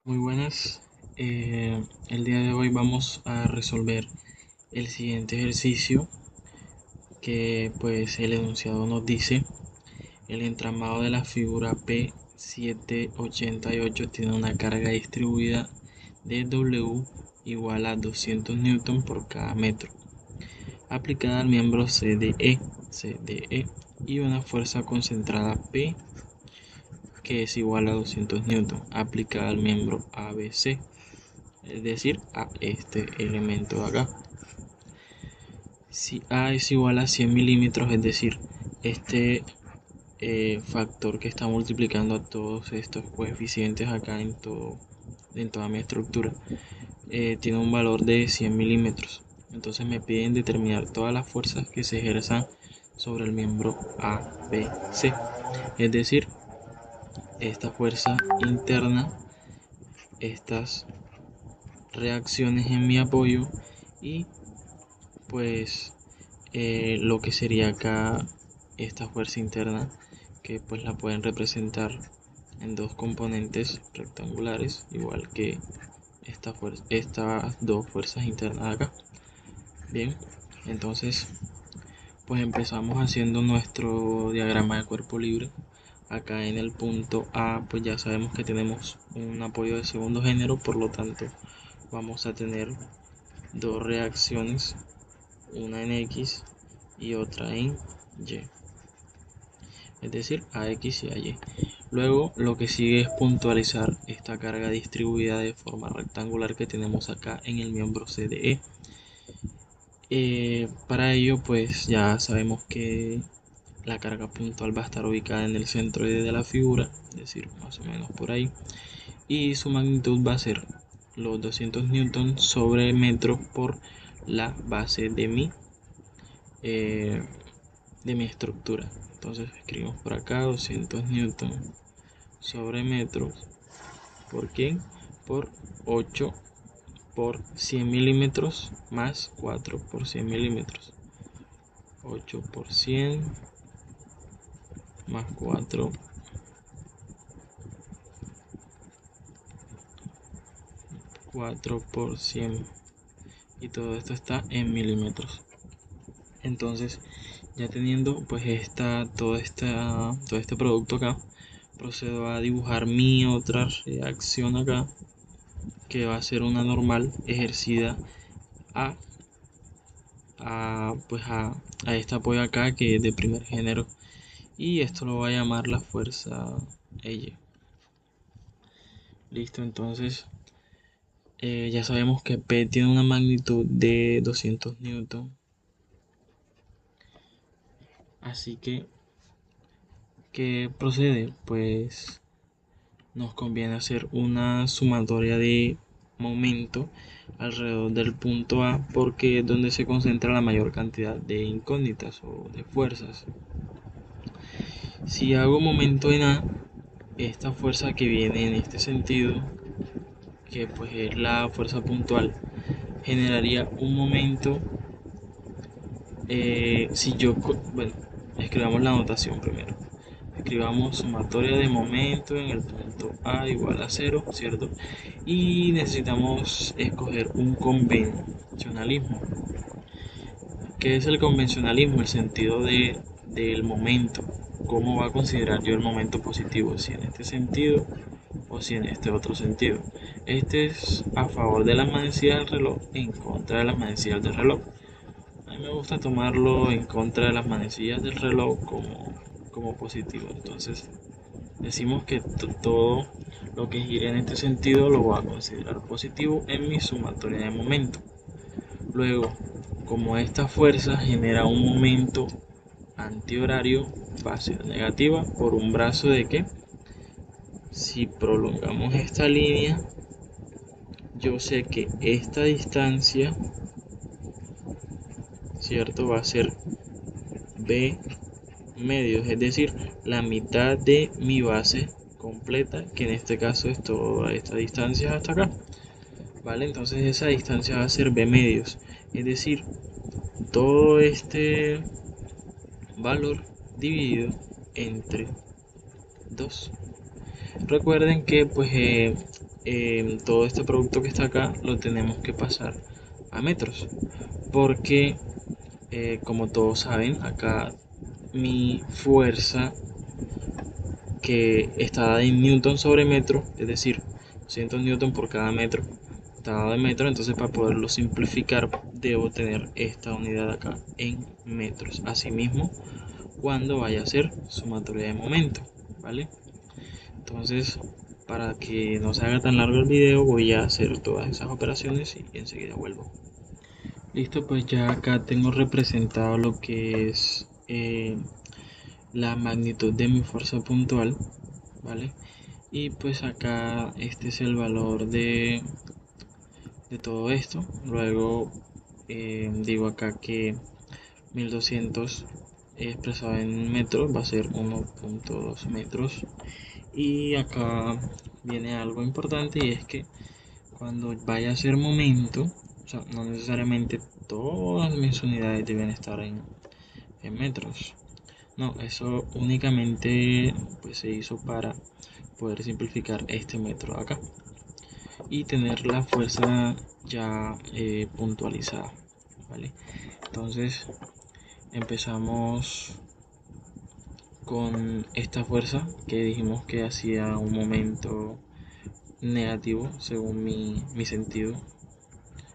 Muy buenas. El día de hoy vamos a resolver el siguiente ejercicio que pues el enunciado nos dice: el entramado de la figura P788 tiene una carga distribuida de W igual a 200 N por cada metro aplicada al miembro CDE y una fuerza concentrada P que es igual a 200 N aplicada al miembro ABC, es decir, a este elemento de acá. Si A es igual a 100 milímetros, es decir, este factor que está multiplicando a todos estos coeficientes acá en toda mi estructura, tiene un valor de 100 milímetros. Entonces me piden determinar todas las fuerzas que se ejerzan sobre el miembro ABC, es decir, esta fuerza interna, estas reacciones en mi apoyo y pues lo que sería acá esta fuerza interna, que pues la pueden representar en dos componentes rectangulares, igual que estas dos fuerzas internas acá. Bien, entonces pues empezamos haciendo nuestro diagrama de cuerpo libre. Acá en el punto A pues ya sabemos que tenemos un apoyo de segundo género, por lo tanto vamos a tener dos reacciones, una en X y otra en Y, es decir, AX y AY. Luego lo que sigue es puntualizar esta carga distribuida de forma rectangular que tenemos acá en el miembro CDE. Para ello pues ya sabemos que la carga puntual va a estar ubicada en el centro de la figura, es decir, más o menos por ahí, y su magnitud va a ser los 200 newton sobre metro por la base eh, de mi estructura. Entonces escribimos por acá 200 newton sobre metro por ¿quién? Por 8 por 100 milímetros más 4 por 100 milímetros. 8 por 100 más 4 por 100, y todo esto está en milímetros. Entonces ya teniendo pues todo este producto acá, procedo a dibujar mi otra reacción acá, que va a ser una normal ejercida a, a este apoyo acá, que es de primer género, y esto lo voy a llamar la fuerza L. Listo, entonces ya sabemos que P tiene una magnitud de 200 newton, así que ¿qué procede? Pues nos conviene hacer una sumatoria de momento alrededor del punto A, porque es donde se concentra la mayor cantidad de incógnitas o de fuerzas. Si hago momento en A, esta fuerza que viene en este sentido, que pues es la fuerza puntual, generaría un momento. Si yo, bueno, escribamos la notación primero. Escribamos sumatoria de momento en el punto A igual a 0, ¿cierto? Y necesitamos escoger un convencionalismo. ¿Qué es el convencionalismo? El sentido del momento. ¿Cómo va a considerar yo el momento positivo? Si en este sentido o si en este otro sentido. Este es a favor de las manecillas del reloj, en contra de las manecillas del reloj. A mí me gusta tomarlo en contra de las manecillas del reloj como positivo. Entonces decimos que todo lo que gire en este sentido lo voy a considerar positivo en mi sumatoria de momento. Luego, como esta fuerza genera un momento antihorario, va a ser negativa por un brazo de que, si prolongamos esta línea, yo sé que esta distancia, ¿cierto?, va a ser B medios, es decir, la mitad de mi base completa, que en este caso es toda esta distancia hasta acá, ¿vale? Entonces esa distancia va a ser B medios, es decir, todo este valor dividido entre 2. Recuerden que pues todo este producto que está acá lo tenemos que pasar a metros, porque como todos saben, acá mi fuerza que está dada en newton sobre metro, es decir, 200 newton por cada metro, está dado en metro. Entonces, para poderlo simplificar, debo tener esta unidad acá en metros. Asimismo, cuando vaya a ser sumatoria de momento, ¿vale? Entonces, para que no se haga tan largo el video, voy a hacer todas esas operaciones y enseguida vuelvo. Listo, pues ya acá tengo representado lo que es la magnitud de mi fuerza puntual, ¿vale? Y pues acá este es el valor de todo esto. Luego digo acá que 1200 expresado en metros va a ser 1.2 metros. Y acá viene algo importante, y es que cuando vaya a ser momento, o sea, no necesariamente todas mis unidades deben estar en metros. No, eso únicamente pues se hizo para poder simplificar este metro acá y tener la fuerza ya puntualizada, ¿vale? Entonces empezamos con esta fuerza que dijimos que hacía un momento negativo según mi sentido,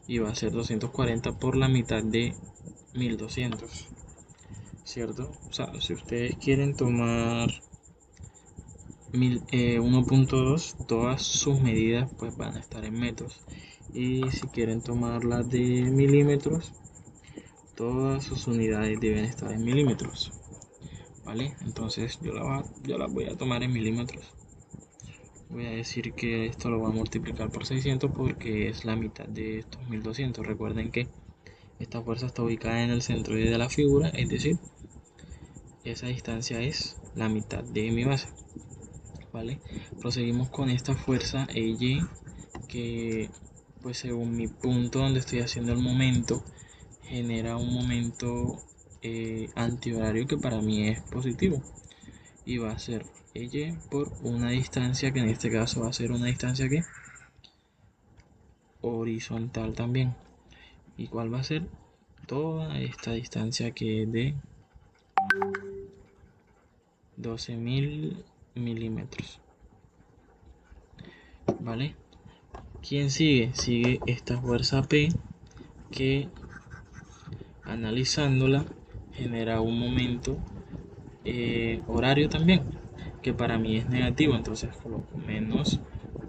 y va a ser 240 por la mitad de 1200, ¿cierto? O sea, si ustedes quieren tomar 1.2, todas sus medidas pues van a estar en metros, y si quieren tomarlas de milímetros, todas sus unidades deben estar en milímetros, ¿vale? Entonces yo la voy a tomar en milímetros. Voy a decir que esto lo voy a multiplicar por 600 porque es la mitad de estos 1200. Recuerden que esta fuerza está ubicada en el centro de la figura, es decir, esa distancia es la mitad de mi base, ¿vale? Proseguimos con esta fuerza EY, que pues según mi punto donde estoy haciendo el momento, genera un momento antihorario que para mí es positivo, y va a ser Y por una distancia que en este caso va a ser una distancia que horizontal también. ¿Y cuál va a ser? Toda esta distancia que es de 12.000 milímetros, ¿vale? ¿Quién sigue? Sigue esta fuerza P, que analizándola genera un momento horario también, que para mí es negativo. Entonces coloco menos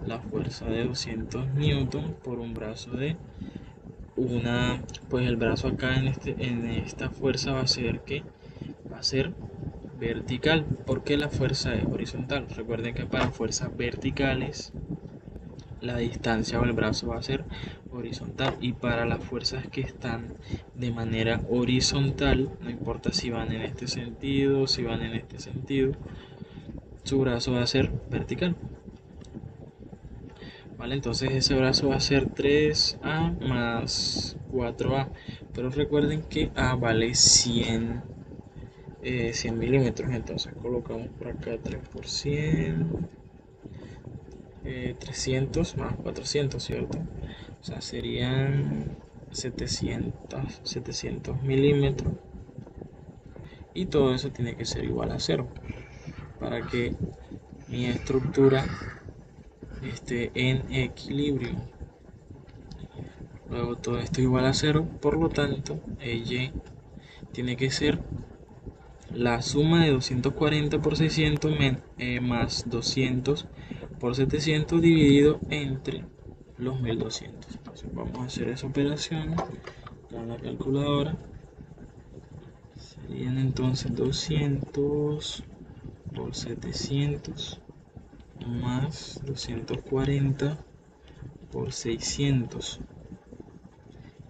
la fuerza de 200 newton por un brazo de una, pues el brazo acá en esta fuerza va a ser que va a ser vertical, porque la fuerza es horizontal. Recuerden que para fuerzas verticales la distancia o el brazo va a ser horizontal, y para las fuerzas que están de manera horizontal, no importa si van en este sentido, si van en este sentido, su brazo va a ser vertical, ¿vale? Entonces ese brazo va a ser 3A más 4A, pero recuerden que A vale 100 milímetros. Entonces colocamos por acá 3 por 100, 300 más 400, ¿cierto? O sea, serían 700 milímetros, y todo eso tiene que ser igual a cero para que mi estructura esté en equilibrio. Luego todo esto igual a cero, por lo tanto Y tiene que ser la suma de 240 por 600 más 200 por 700 dividido entre los 1200. Entonces vamos a hacer esa operación con la calculadora. Serían entonces 200 por 700 más 240 por 600,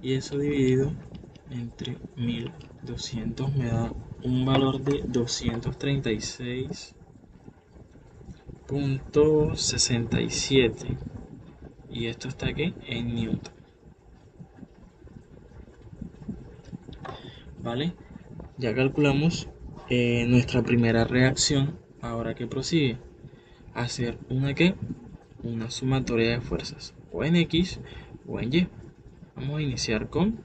y eso dividido entre 1200 me da un valor de 236.67, y esto está aquí en newton, ¿vale? Ya calculamos nuestra primera reacción. Ahora que prosigue, hacer una que una sumatoria de fuerzas o en X o en Y. Vamos a iniciar con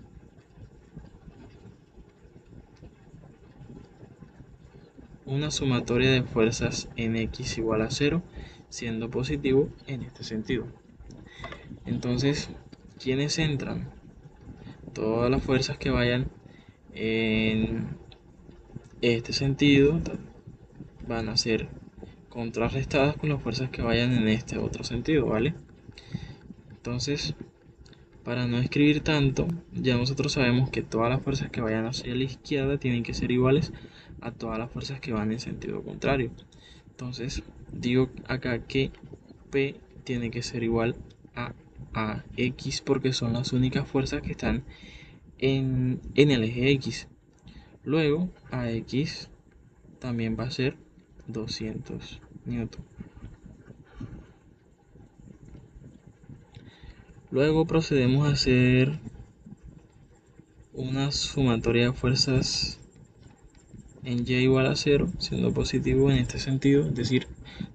una sumatoria de fuerzas en X igual a 0, siendo positivo en este sentido. Entonces, ¿quiénes entran? Todas las fuerzas que vayan en este sentido van a ser contrarrestadas con las fuerzas que vayan en este otro sentido, ¿vale? Entonces, para no escribir tanto, ya nosotros sabemos que todas las fuerzas que vayan hacia la izquierda tienen que ser iguales a todas las fuerzas que van en sentido contrario. Entonces, digo acá que P tiene que ser igual a X porque son las únicas fuerzas que están en el eje X. Luego, AX también va a ser 200 newton. Luego procedemos a hacer una sumatoria de fuerzas en Y igual a 0, siendo positivo en este sentido, es decir,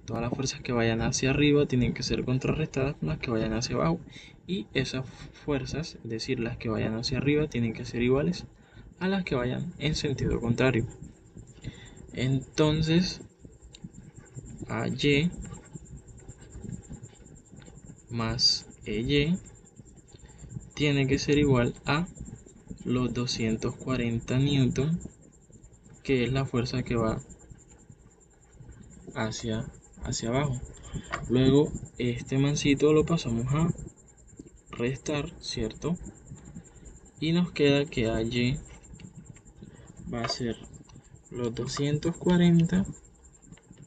todas las fuerzas que vayan hacia arriba tienen que ser contrarrestadas con las que vayan hacia abajo, y esas fuerzas, es decir, las que vayan hacia arriba, tienen que ser iguales a las que vayan en sentido contrario. Entonces, AY más EY tiene que ser igual a los 240 newton, que es la fuerza que va hacia abajo. Luego este mancito lo pasamos a restar, ¿cierto? Y nos queda que AY va a ser los 240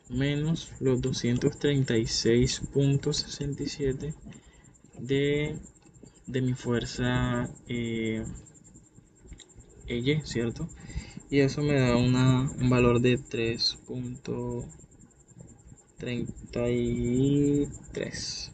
menos los 236.67 de mi fuerza EY, ¿cierto? Y eso me da un valor de 3.33.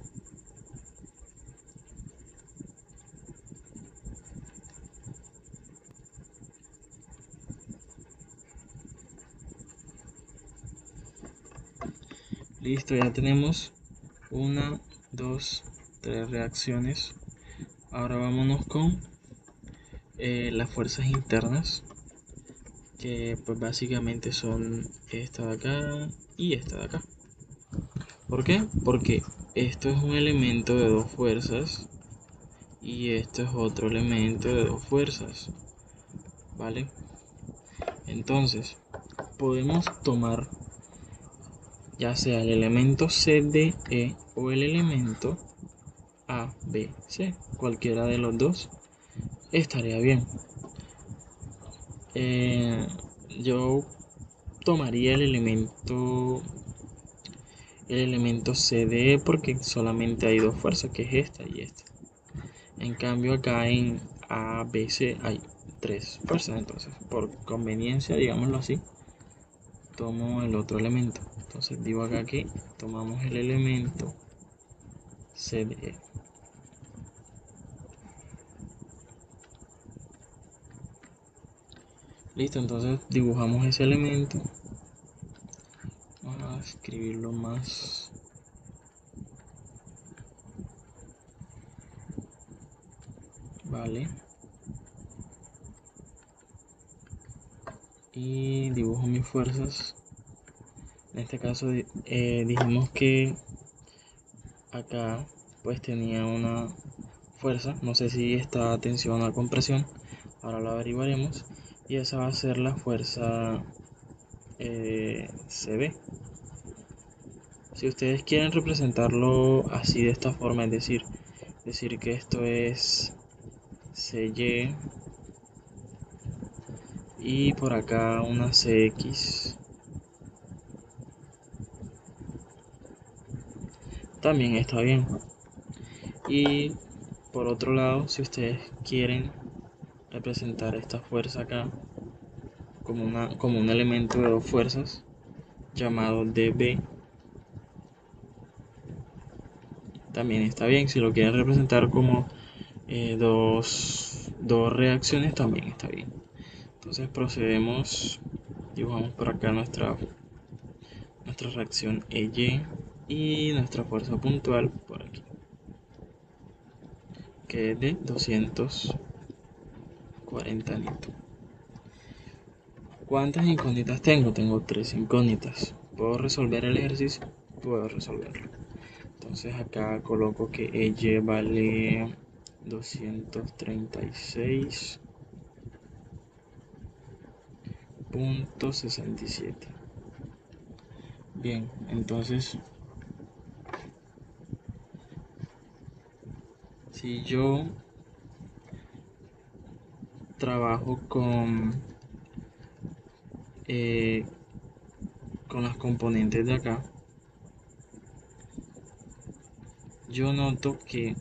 Listo, ya tenemos una, dos, tres reacciones. Ahora vámonos con las fuerzas internas, que pues básicamente son esta de acá y esta de acá. ¿Por qué? Porque esto es un elemento de dos fuerzas y esto es otro elemento de dos fuerzas, ¿vale? Entonces, podemos tomar ya sea el elemento CDE o el elemento ABC, cualquiera de los dos estaría bien. Yo tomaría el elemento CDE porque solamente hay dos fuerzas, que es esta y esta. En cambio acá en ABC hay tres fuerzas, entonces por conveniencia, digámoslo así, tomo el otro elemento. Entonces digo acá que tomamos el elemento CDE. Listo, entonces dibujamos ese elemento. Vamos a escribirlo más. Vale. Y dibujo mis fuerzas. En este caso dijimos que acá pues tenía una fuerza, no sé si está tensión o compresión, ahora lo averiguaremos, y esa va a ser la fuerza CB. Si ustedes quieren representarlo así de esta forma, es decir que esto es CY y por acá una CX, también está bien. Y por otro lado, si ustedes quieren representar esta fuerza acá como un elemento de dos fuerzas llamado dB, también está bien. Si lo quieren representar como dos reacciones, también está bien. Entonces procedemos, dibujamos por acá nuestra reacción EY. y nuestra fuerza puntual por aquí, que es de 240 newton. ¿Cuántas incógnitas tengo? Tengo 3 incógnitas. ¿Puedo resolver el ejercicio? Puedo resolverlo. Entonces acá coloco que Y vale 236.67. Bien, entonces si yo trabajo eh, con las componentes de acá, yo noto que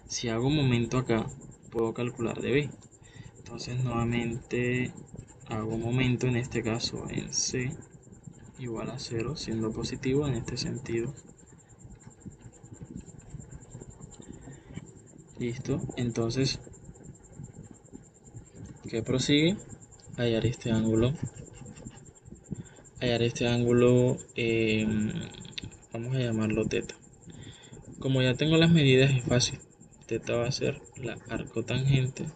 si hago un momento acá, puedo calcular dB. Entonces nuevamente hago un momento, en este caso en C igual a 0, siendo positivo en este sentido. Listo. Entonces, ¿qué prosigue? Hallar este ángulo. Hallar este ángulo, vamos a llamarlo teta. Como ya tengo las medidas, es fácil. Teta va a ser la arcotangente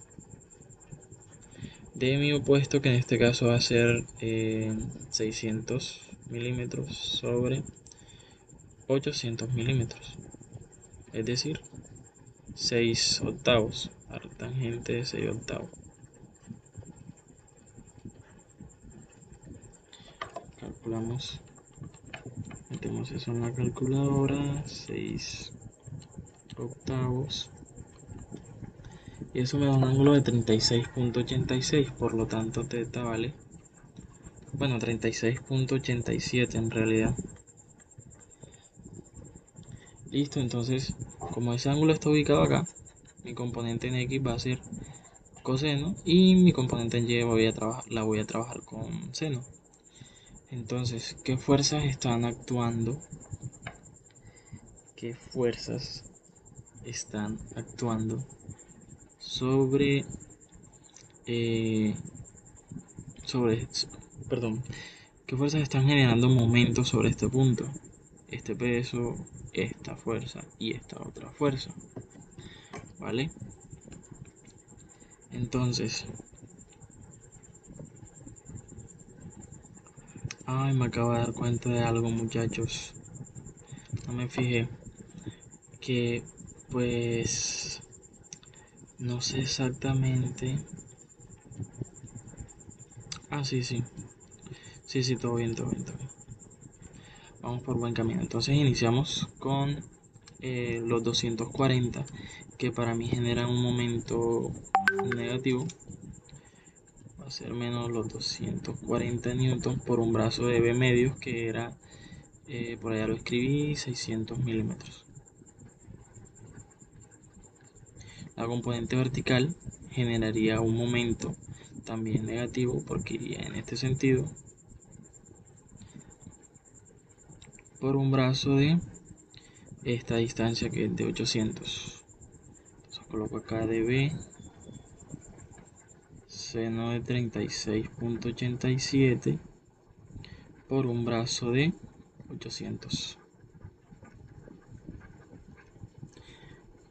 de mi opuesto, que en este caso va a ser 600 milímetros sobre 800 milímetros, es decir, 6 octavos, arctangente de 6 octavos. Calculamos, metemos eso en la calculadora, 6 octavos, y eso me da un ángulo de 36.86, por lo tanto teta vale, bueno, 36.87 en realidad. Listo, entonces como ese ángulo está ubicado acá, mi componente en X va a ser coseno y mi componente en Y la voy a trabajar con seno. Entonces, ¿qué fuerzas están actuando? ¿Qué fuerzas están actuando sobre eh, sobre perdón, qué fuerzas están generando momentos sobre este punto? Este peso, esta fuerza y esta otra fuerza, ¿vale? Entonces, ay, me acabo de dar cuenta de algo, muchachos. No me fijé que, pues, no sé exactamente. Ah, sí, sí. Sí, sí, todo bien, todo bien, todo bien. Vamos por buen camino. Entonces iniciamos con los 240, que para mí generan un momento negativo. Va a ser menos los 240 newton por un brazo de B medios, que era, por allá lo escribí, 600 milímetros. La componente vertical generaría un momento también negativo, porque iría en este sentido, por un brazo de esta distancia, que es de 800. Entonces coloco acá dB, seno de 36.87 por un brazo de 800.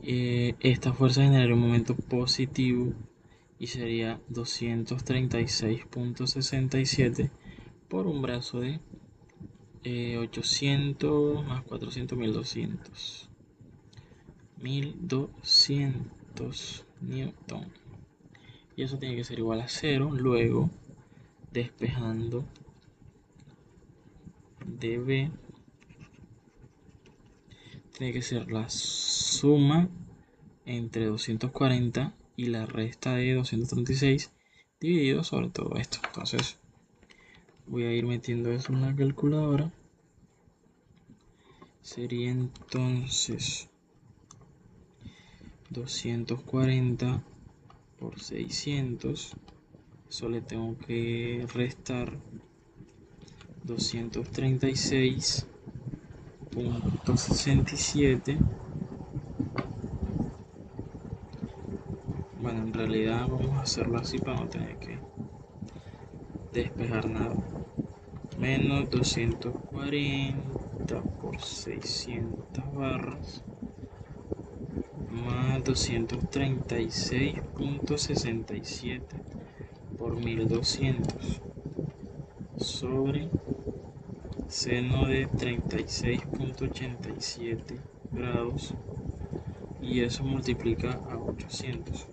Esta fuerza generaría un momento positivo y sería 236.67 por un brazo de 800 más 400, 1200. 1200 newton. Y eso tiene que ser igual a 0. Luego, despejando dB, tiene que ser la suma entre 240 y la resta de 236 dividido sobre todo esto. Entonces voy a ir metiendo eso en la calculadora. Sería entonces 240 por 600. Eso le tengo que restar 236.67. Bueno, en realidad vamos a hacerlo así para no tener que despejar nada. Menos 240 30 por 600 barras más 236.67 por 1200 sobre seno de 36.87 grados, y eso multiplica a 800.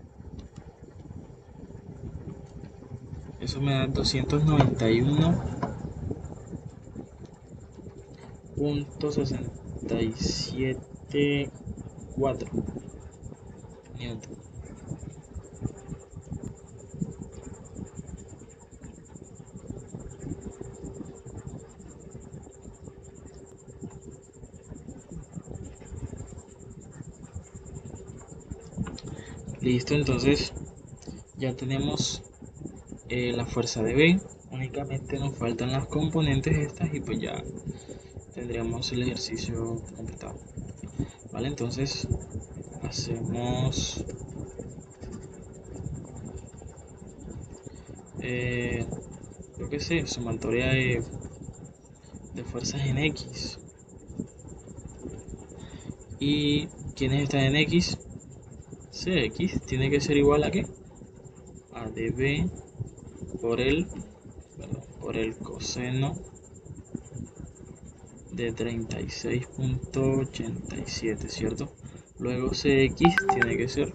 Eso me da 291.674 newton. Listo, entonces ya tenemos la fuerza de B. Únicamente nos faltan las componentes estas y pues ya tendríamos el ejercicio completado. Vale, entonces hacemos yo qué sé, sumatoria de fuerzas en X. ¿Y quiénes están en X? Cx tiene que ser igual a ¿qué? A dB por el coseno de 36.87, ¿cierto? Luego Cx tiene que ser,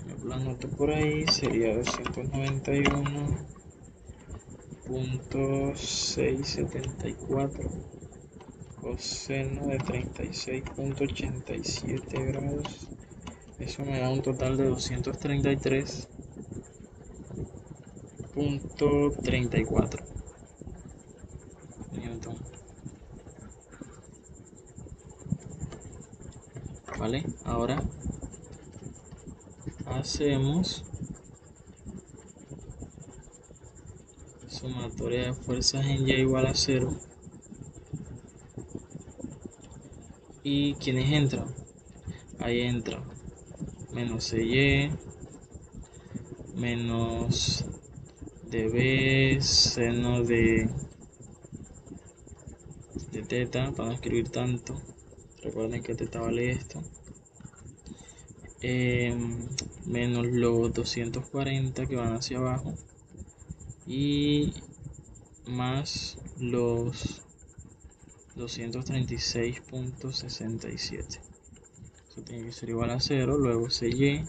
me lo anoto por ahí, sería 291.674 coseno de 36.87 grados. Eso me da un total de 233.34 newton. Vale, ahora hacemos sumatoria de fuerzas en Y igual a 0. ¿Y quiénes entran? Ahí entra menos CY menos dB seno de teta, para no escribir tanto. Recuerden que teta vale esto. Menos los 240 que van hacia abajo y más los 236.67. Eso tiene que ser igual a 0. Luego CY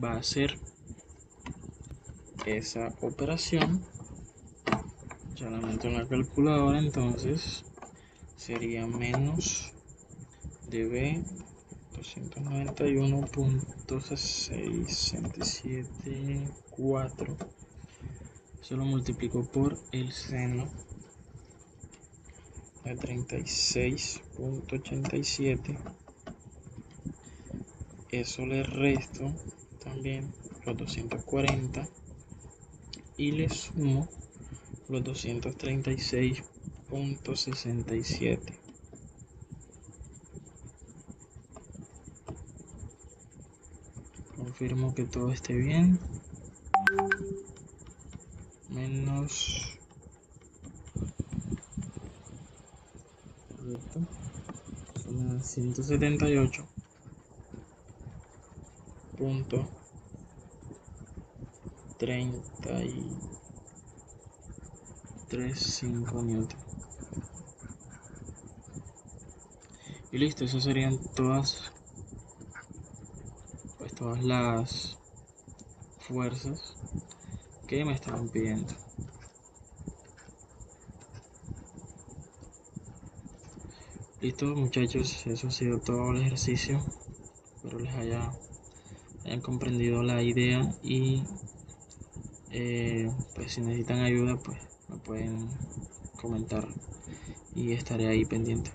va a hacer esa operación. Ya la meto en la calculadora, entonces sería menos dB 291.674. Eso lo multiplico por el seno de 36.87. Eso le resto también los 240 y le sumo los 236.67. Confirmo que todo esté bien. Menos 178.335 newton. Y listo, eso serían todas las fuerzas que me estaban pidiendo. Listo, muchachos, eso ha sido todo el ejercicio. Espero les hayan comprendido la idea y pues si necesitan ayuda pues me pueden comentar y estaré ahí pendiente.